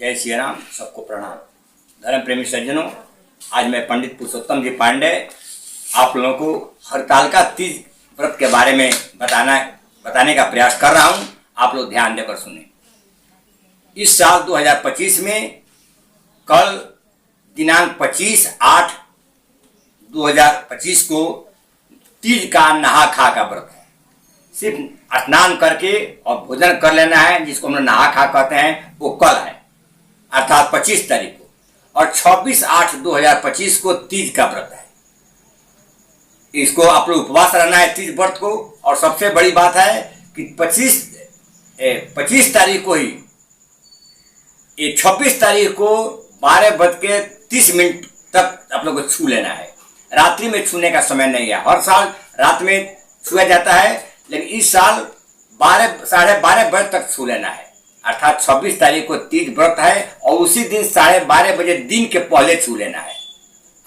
जय श्री राम। सबको प्रणाम। धर्म प्रेमी सज्जनों, आज मैं पंडित पुरुषोत्तम जी पांडे आप लोगों को हरतालिका तीज व्रत के बारे में बताने का प्रयास कर रहा हूं। आप लोग ध्यान देकर सुने। इस साल 2025 में कल दिनांक 25/8/2025 को तीज का नहा खा का व्रत है। सिर्फ स्नान करके और भोजन कर लेना है, जिसको हम लोग नहा खा कहते हैं, वो कल है अर्थात 25 तारीख को, और 26/8/2025 को तीज का व्रत है। इसको आप लोग उपवास रहना है तीज व्रत को। और सबसे बड़ी बात है कि 25 तारीख को ही, ये 26 तारीख को 12:30 तक आप लोग को छू लेना है। रात्रि में छूने का समय नहीं है। हर साल रात में छुआ जाता है, लेकिन इस साल 12:30 बजे तक छू लेना है। अर्थात 26 तारीख को तीज व्रत है और उसी दिन 12:30 बजे दिन के पहले छू लेना है।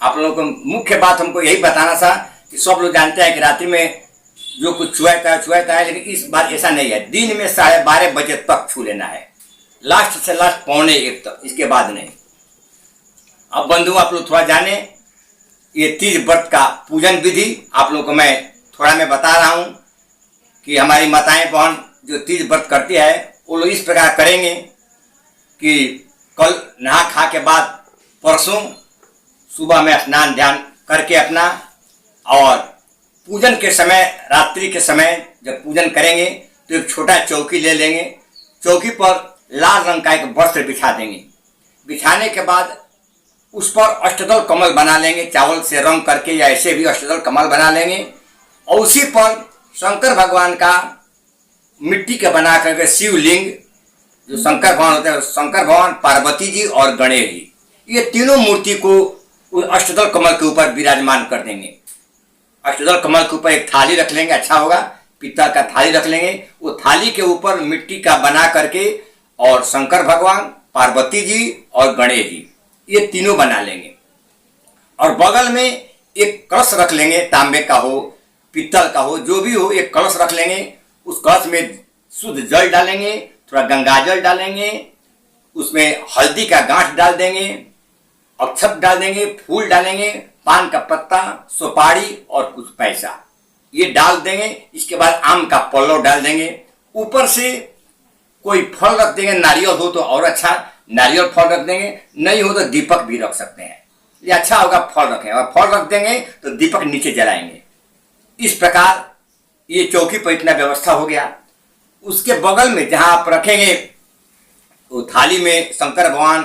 आप लोगों को मुख्य बात हमको यही बताना था कि सब लोग जानते हैं कि रात्रि में जो कुछ छुआता है, लेकिन इस बार ऐसा नहीं है। दिन में 12:30 बजे तक छू लेना है, लास्ट से लास्ट 12:45 तक, इसके बाद नहीं। अब बंधु, आप लोग थोड़ा जाने ये तीज व्रत का पूजन विधि आप लोगों को मैं बता रहा हूं कि हमारी माताएं बहन जो तीज व्रत करती है वो लोग इस प्रकार करेंगे कि कल नहा खा के बाद परसों सुबह में स्नान ध्यान करके अपना, और पूजन के समय, रात्रि के समय जब पूजन करेंगे तो एक छोटा चौकी ले लेंगे। चौकी पर लाल रंग का एक वस्त्र बिछा देंगे। बिछाने के बाद उस पर अष्टदल कमल बना लेंगे, चावल से रंग करके या ऐसे भी अष्टदल कमल बना लेंगे। और उसी पर शंकर भगवान का मिट्टी के बना करके शिवलिंग, जो शंकर भगवान होते हैं, शंकर भगवान, पार्वती जी और गणेश जी, ये तीनों मूर्ति को उस अष्टदल कमल के ऊपर विराजमान कर देंगे। अष्टदल कमल के ऊपर एक थाली रख लेंगे, अच्छा होगा, पीतल का थाली रख लेंगे। वो थाली के ऊपर मिट्टी का बना करके और शंकर भगवान, पार्वती जी और गणेश जी, ये तीनों बना लेंगे। और बगल में एक कलश रख लेंगे, तांबे का हो, पीतल का हो, जो भी हो, एक कलश रख लेंगे। उस कलश में शुद्ध जल डालेंगे, थोड़ा गंगा जल डालेंगे, उसमें हल्दी का गांठ डाल देंगे, अक्षत डाल देंगे, फूल डालेंगे, पान का पत्ता, सुपारी और कुछ पैसा, ये डाल देंगे। इसके बाद आम का पल्लव डाल देंगे। ऊपर से कोई फल रख देंगे, नारियल हो तो और अच्छा, नारियल फल रख देंगे, नहीं हो तो दीपक भी रख सकते हैं, ये अच्छा होगा। फल रखें, और फल रख देंगे तो दीपक नीचे जलाएंगे। इस प्रकार ये चौकी पर इतना व्यवस्था हो गया। उसके बगल में जहां आप रखेंगे, वो थाली में शंकर भगवान,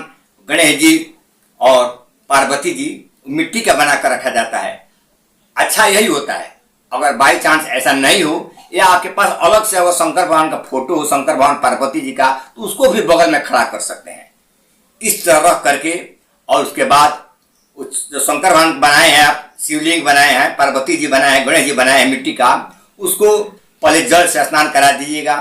गणेश जी और पार्वती जी मिट्टी का बनाकर रखा जाता है। अच्छा यही होता है। अगर बाई चांस ऐसा नहीं हो, या आपके पास अलग से वो शंकर भगवान का फोटो हो, शंकर भगवान पार्वती जी का, तो उसको भी बगल में खड़ा कर सकते हैं इस तरह रख करके। और उसके बाद जो शंकर भगवान बनाए हैं, आप शिवलिंग बनाए हैं, पार्वती जी बनाए हैं, गणेश जी बनाए हैं मिट्टी का, उसको पहले जल से स्नान करा दीजिएगा,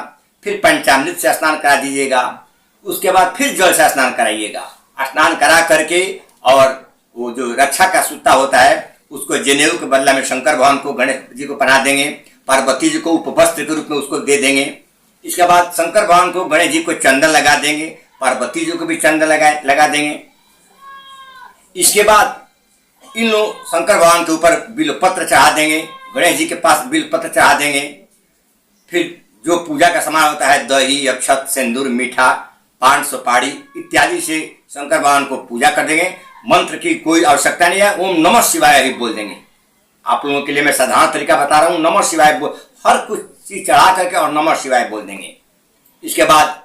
फिर पंचामृत से स्नान करा दीजिएगा, उसके बाद फिर जल से स्नान कराइएगा। स्नान करा करके और वो जो रक्षा का सूता होता है उसको जनेऊ के बदला में शंकर भगवान को, गणेश जी को पहना देंगे, पार्वती जी को उपवस्त्र के रूप में उसको दे देंगे। इसके बाद शंकर भगवान को, गणेश जी को चंदन लगा देंगे, पार्वती जी को भी चंदन लगा देंगे। इसके बाद इन लोग शंकर भगवान के ऊपर बिल्वपत्र चढ़ा देंगे, गणेश जी के पास बिल्वपत्र चढ़ा देंगे। फिर जो पूजा का सामान होता है, दही, अक्षत, सिंदूर, मीठा, पान, सुपारी इत्यादि से शंकर भगवान को पूजा कर देंगे। मंत्र की कोई आवश्यकता नहीं है, ओम नमः शिवाय ही बोल देंगे। आप लोगों के लिए मैं साधारण तरीका बता रहा हूँ, नमः शिवाय बोल, हर कुछ चीज चढ़ा करके और नमः शिवाय बोल देंगे। इसके बाद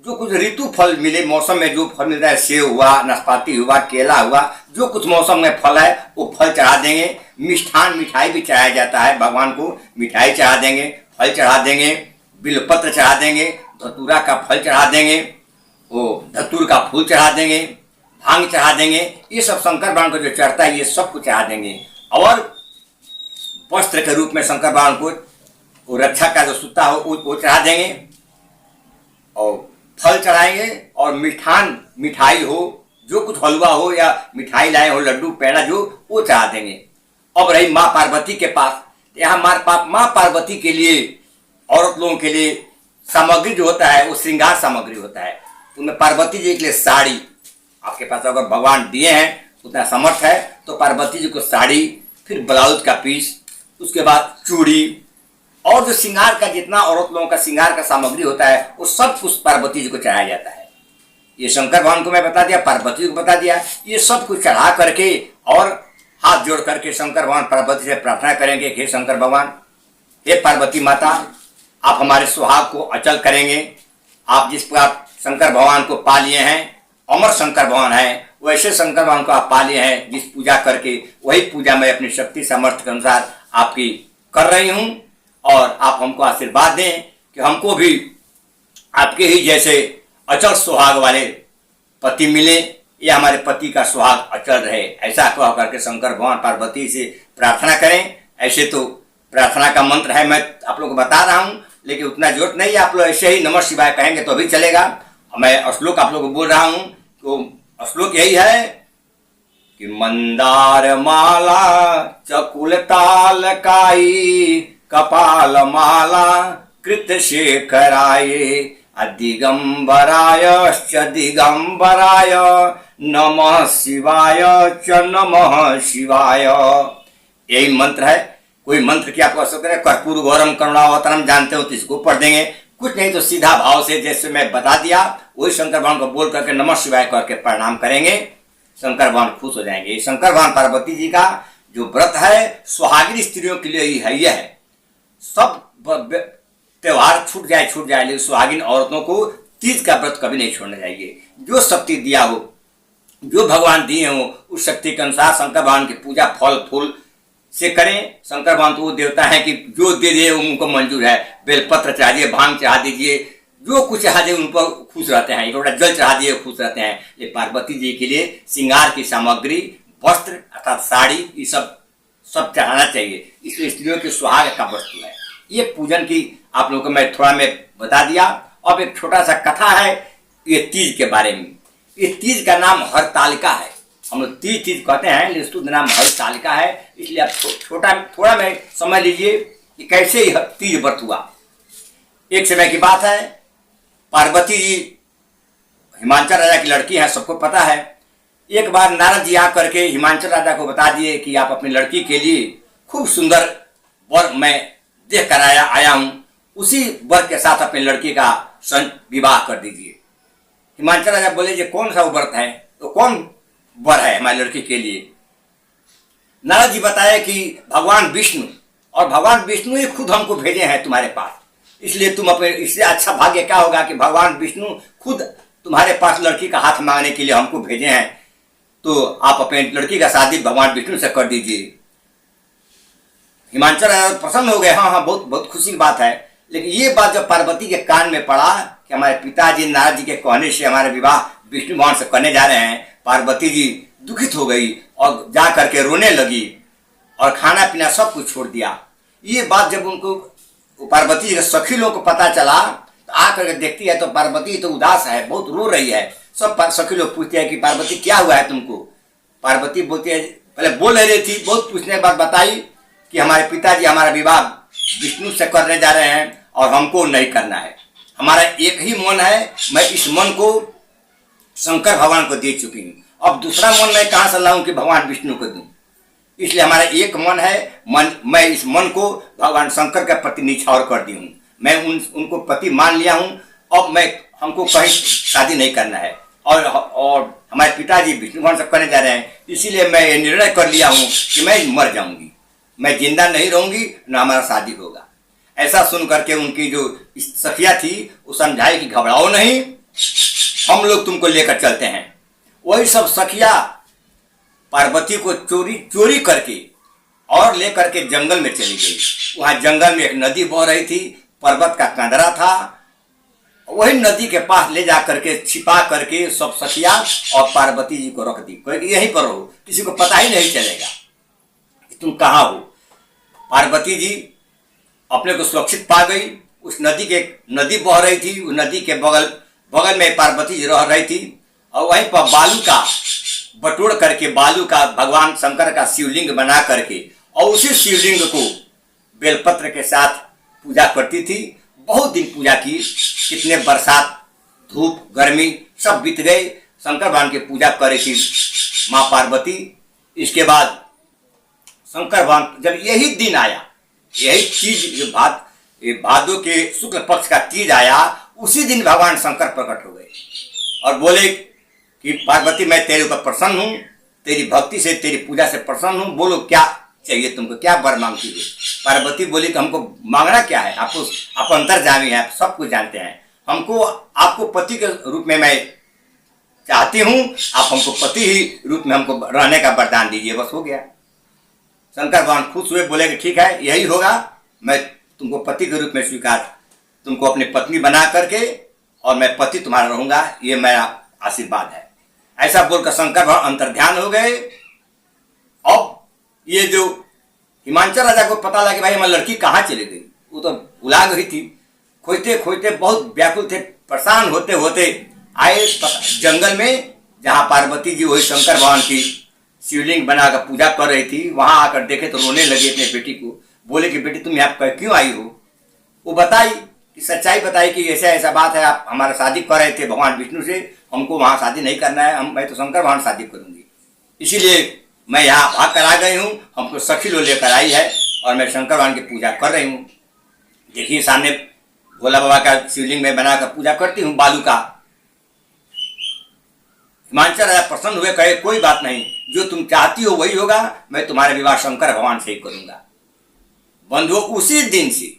जो कुछ ऋतु फल मिले, मौसम में जो फल मिलता है, सेव हुआ, नाशपाती हुआ, केला हुआ, जो कुछ मौसम में फल है वो फल चढ़ा देंगे। मिष्ठान, मिठाई भी चढ़ाया जाता है भगवान को, मिठाई चढ़ा देंगे, फल चढ़ा देंगे, बिल्वपत्र चढ़ा देंगे, धतूरा का फल चढ़ा देंगे, वो धतूर का फूल चढ़ा देंगे, भांग चढ़ा देंगे। ये सब शंकर भगवान को जो चढ़ता है ये सब कुछ चढ़ा देंगे। और वस्त्र के रूप में शंकर भगवान को वो रक्षा का जो सूता हो वो चढ़ा देंगे, और फल चढ़ाएंगे, और मिठाई हो, जो कुछ हलवा हो या मिठाई लाए हो, लड्डू, पेड़ा, जो वो चढ़ा देंगे। अब रही माँ पार्वती के पास, यहाँ माँ पार्वती के लिए, औरत लोगों के लिए सामग्री जो होता है वो श्रृंगार सामग्री होता है। उनमें पार्वती जी के लिए साड़ी, आपके पास अगर भगवान दिए हैं उतना समर्थ है तो पार्वती जी को साड़ी, फिर ब्लाउज का पीस, उसके बाद चूड़ी और जो श्रृंगार का जितना औरत लोगों का श्रृंगार का सामग्री होता है वो सब कुछ पार्वती जी को चढ़ाया जाता है। ये शंकर भगवान को मैं बता दिया, पार्वती जी को बता दिया। ये सब कुछ चढ़ा करके और हाथ जोड़ करके शंकर भगवान पार्वती से प्रार्थना करेंगे, हे शंकर भगवान, हे पार्वती माता, आप हमारे सुहाग को अचल करेंगे। आप जिस प्रकार शंकर भगवान को पा लिए हैं, अमर शंकर भगवान है, वैसे शंकर भगवान को आप पा लिए हैं। जिस पूजा करके वही पूजा मैं अपनी शक्ति सामर्थ्य के अनुसार आपकी कर रही हूं और आप हमको आशीर्वाद दें कि हमको भी आपके ही जैसे अचल सुहाग वाले पति मिले या हमारे पति का सुहाग अचल रहे, ऐसा कह करके शंकर भगवान पार्वती से प्रार्थना करें। ऐसे तो प्रार्थना का मंत्र है, मैं आप लोग को बता रहा हूं, लेकिन उतना जरूरत नहीं है। आप लोग ऐसे ही नमः शिवाय कहेंगे तो भी चलेगा। मैं श्लोक आप लोग को बोल रहा हूं, तो श्लोक यही है कि मंदार माला चकुल ताल काई, कपाल माला कृत शेखराय, दिगंबराय दिगंबराय नमः शिवाय च नमः शिवाय। यही मंत्र है। कोई मंत्र की आपको आवश्यकता है, कर्पूर गौरम करुणावतारम जानते हो तो इसको पढ़ देंगे, कुछ नहीं तो सीधा भाव से जैसे मैं बता दिया वही शंकर भगवान को बोल करके नमः शिवाय करके प्रणाम करेंगे, शंकर भगवान खुश हो जाएंगे। शंकर भगवान पार्वती जी का जो व्रत है सुहागिन स्त्रियों के लिए ही है। यह है, सब त्योहार छूट जाए लेकिन सुहागिन औरतों को तीज का व्रत कभी नहीं छोड़ना चाहिए। जो शक्ति दिया हो, जो भगवान दिए हो, उस शक्ति के अनुसार शंकर भगवान की पूजा फल फूल से करें। शंकर भगवान तो वो देवता है कि जो दे दिए उनको मंजूर है। बेलपत्र चढ़ा दिए, भांग चढ़ा दीजिए, जो कुछ चढ़ा दिए उन पर खुश रहते हैं। एक लोटा जल चढ़ा दिए खुश रहते हैं। ये पार्वती जी के लिए श्रृंगार की सामग्री, वस्त्र अर्थात साड़ी, ये सब चढ़ाना चाहिए। इसलिए स्त्रियों के सुहाग का वस्तु है। ये पूजन की आप लोगों को मैं थोड़ा बता दिया। अब एक छोटा सा कथा है ये तीज के बारे में। ये तीज का नाम हरतालिका है। हम लोग तीज कहते हैं लेकिन शुद्ध नाम हरतालिका है। इसलिए आप थोड़ा में समझ लीजिए कि कैसे तीज व्रत हुआ। एक समय की बात है, पार्वती जी हिमांचल राजा की लड़की है, सबको पता है। एक बार नारद जी आकर के हिमांचल राजा को बता दिए कि आप अपनी लड़की के लिए खूब सुंदर वर मैं देख कर आया हूं, उसी वर के साथ अपनी लड़की का विवाह कर दीजिए। हिमांचल राजा बोले जी कौन सा व्रत है, तो कौन वर है हमारी लड़की के लिए। नारद जी बताए कि भगवान विष्णु, और भगवान विष्णु ही खुद हमको भेजे हैं तुम्हारे पास। इसलिए तुम अपने, इससे अच्छा भाग्य क्या होगा कि भगवान विष्णु खुद तुम्हारे पास लड़की का हाथ मांगने के लिए हमको भेजे हैं, तो आप अपने लड़की का शादी भगवान विष्णु से कर दीजिए। हिमांचल प्रसन्न हो गए, हाँ बहुत बहुत खुशी की बात है। लेकिन ये बात जब पार्वती के कान में पड़ा कि हमारे पिताजी नारद जी के कहने से हमारे विवाह विष्णु भगवान से करने जा रहे हैं, पार्वती जी दुखित हो गई और जा करके रोने लगी और खाना पीना सब कुछ छोड़ दिया। ये बात जब उनको पार्वती जी के सखी लोगों को पता चला तो आकर के देखती है तो पार्वती तो उदास है, बहुत रो रही है। सब सखी लोग पूछते हैं कि पार्वती क्या हुआ है तुमको। पार्वती बोलती है, पहले बोल रही थी, बहुत पूछने के बाद बताई कि हमारे पिताजी हमारा विवाह विष्णु से करने जा रहे हैं और हमको नहीं करना है। हमारा एक ही मन है, मैं इस मन को शंकर भगवान को दे चुकी हूँ, अब दूसरा मन मैं कहाँ से लाऊं कि भगवान विष्णु को दूं। इसलिए हमारा एक मन है, मैं इस मन को भगवान शंकर के प्रति निछावर कर दी हूँ। मैं उनको पति मान लिया हूँ। अब हमको कहीं शादी नहीं करना है और हमारे पिताजी विष्णु भगवान से करने जा रहे हैं। इसीलिए मैं ये निर्णय कर लिया हूँ कि मैं मर जाऊंगी, मैं जिंदा नहीं रहूंगी, न हमारा शादी होगा। ऐसा सुन करके उनकी जो सखिया थी वो समझाई कि घबराओ नहीं, हम लोग तुमको लेकर चलते हैं। वही सब सखिया पार्वती को चोरी करके और लेकर के जंगल में चली गई। वहां जंगल में एक नदी बह रही थी, पर्वत का कंदरा था, वही नदी के पास ले जा करके छिपा करके सब सखिया और पार्वती जी को रख दी, क्योंकि यहीं पर हो, किसी को पता ही नहीं चलेगा कि तुम कहाँ हो। पार्वती जी अपने को सुरक्षित पा गई। उस नदी बह रही थी, उस नदी के बगल में पार्वती जी रह रही थी और वहीं पर बालू का बटोर करके, बालू का भगवान शंकर का शिवलिंग बना करके और उसी शिवलिंग को बेलपत्र के साथ पूजा करती थी। बहुत दिन पूजा की, कितने बरसात धूप गर्मी सब बीत गए। शंकर भगवान की पूजा करे थी माँ पार्वती। इसके बाद शंकर भगवान जब यही दिन आया, यही तीज भादों के शुक्ल पक्ष का तीज आया, उसी दिन भगवान शंकर प्रकट हो गए और बोले कि पार्वती मैं तेरे ऊपर प्रसन्न हूँ, तेरी भक्ति से तेरी पूजा से प्रसन्न हूँ, बोलो क्या चाहिए तुमको, क्या वर मांगती हो। पार्वती बोली कि हमको मांगना क्या है, आप अंतर्यामी हैं, आप सब कुछ जानते हैं, हमको आपको पति के रूप में मैं चाहती हूँ, आप हमको पति ही रूप में हमको रहने का वरदान दीजिए, बस हो गया। शंकर भगवान खुश हुए, बोले कि ठीक है यही होगा, मैं तुमको पति के रूप में स्वीकार, तुमको अपनी पत्नी बना करके और मैं पति तुम्हारा रहूंगा, ये मेरा आशीर्वाद है। ऐसा बोलकर शंकर भगवान अंतर्ध्यान हो गए। अब ये जो हिमांचल राजा को पता लगा कि भाई हमारी लड़की कहाँ चली गई, वो तो भुला गई थी, खोजते खोजते बहुत व्याकुल थे, परेशान होते होते आए जंगल में, जहाँ पार्वती जी वही शंकर भगवान की शिवलिंग बनाकर पूजा कर रही थी। वहां आकर देखे तो रोने लगी अपने बेटी को, बोले कि बेटी तुम यहाँ क्यों आई हो। वो बताई कि सच्चाई बताई कि ऐसा ऐसा बात है, आप हमारा शादी कर रहे थे भगवान विष्णु से, हमको वहां शादी नहीं करना है, मैं तो शंकर भगवान शादी करूंगी, इसीलिए मैं यहाँ भाग कर आ गई हूँ, हमको सखी लो लेकर आई है और मैं शंकर भगवान की पूजा कर रही हूँ। देखिए सामने भोला बाबा का शिवलिंग में बनाकर पूजा करती हूँ बालू का। हिमांचल राजा प्रसन्न हुए, कहे कोई बात नहीं, जो तुम चाहती हो वही होगा, मैं तुम्हारा विवाह शंकर भगवान से ही करूंगा। बंधुओं उसी दिन से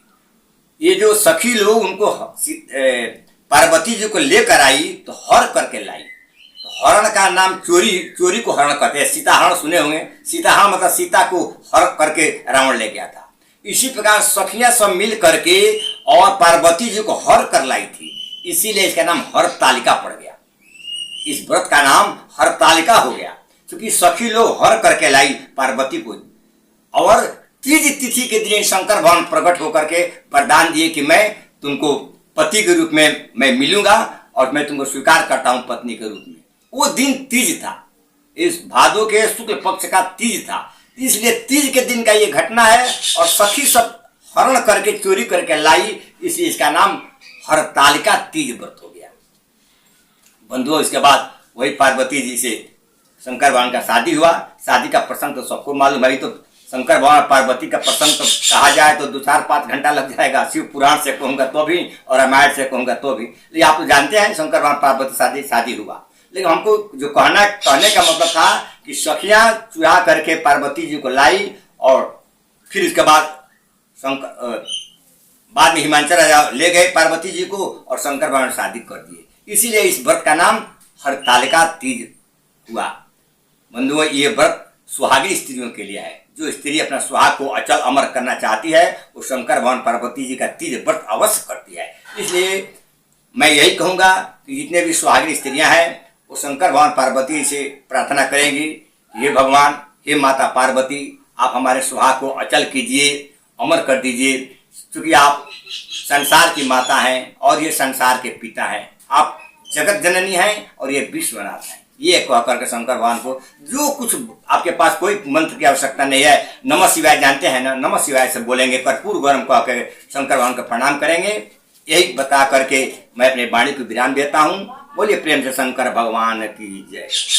ये जो सखी लोग उनको पार्वती जी को लेकर आई तो हर करके लाई। तो हरण का नाम चोरी को हरण कहते हैं। सीता हरण सुने होंगे, सीता हरण मतलब सीता को हर करके रावण ले गया था। इसी प्रकार सखियां सब मिल करके और पार्वती जी को हर कर लाई थी, इसीलिए इसका नाम हरतालिका पड़ गया। इस व्रत का नाम हरतालिका हो गया, क्योंकि सखी लोग हर करके लाई पार्वती को। और तीज तिथि के दिन शंकर भगवान प्रकट होकर के वरदान दिए कि मैं तुमको पति के रूप में मैं मिलूंगा और मैं तुमको स्वीकार करता हूं पत्नी के रूप में। वो दिन तीज था, इस भादों के शुक्ल पक्ष का तीज था, इसलिए तीज के दिन का ये घटना है। और सखी सब हरण करके चोरी करके लाई, इसलिए इसका नाम हरतालिका तीज व्रत हो गया। बंधुओं इसके बाद वही पार्वती जी से शंकर भगवान का शादी हुआ। शादी का प्रसंग तो सबको मालूम है, तो शंकर भगवान शादी का प्रसंग तो कहा जाए तो 2-4-5 घंटा लग जाएगा। शिव पुराण से कहूँगा तो भी और रामायण से कहूँगा तो भी, लेकिन आप तो जानते हैं शंकर भगवान पार्वती शादी हुआ। लेकिन हमको जो कहने का मतलब था कि सखियां चुरा करके पार्वती जी को लाई और फिर इसके बाद बाद में हिमांचल राजा ले गए पार्वती जी को और शंकर भगवान शादी कर दिए। इसीलिए इस व्रत का नाम हरतालिका तीज हुआ। बंधुओं ये व्रत सुहागिन स्त्रियों के लिए है। जो स्त्री अपना सुहाग को अचल अमर करना चाहती है वो शंकर भगवान पार्वती जी का तीज व्रत अवश्य करती है। इसलिए मैं यही कहूँगा कि जितने भी सुहागिन स्त्रियां हैं वो शंकर भगवान पार्वती से प्रार्थना करेंगी, हे भगवान, हे माता पार्वती, आप हमारे सुहाग को अचल कीजिए, अमर कर दीजिए, क्योंकि आप संसार की माता हैं और ये संसार के पिता हैं। आप जगत जननी हैं और ये विश्वनाथ हैं। ये कह करके शंकर भगवान को जो कुछ आपके पास कोई मंत्र की आवश्यकता नहीं है, नमः शिवाय जानते हैं ना, नमः शिवाय से बोलेंगे, कर्पूर गरम कह के शंकर भगवान को प्रणाम करेंगे। यही बता करके मैं अपने वाणी को विराम देता हूँ। बोलिए प्रेम से शंकर भगवान की जय।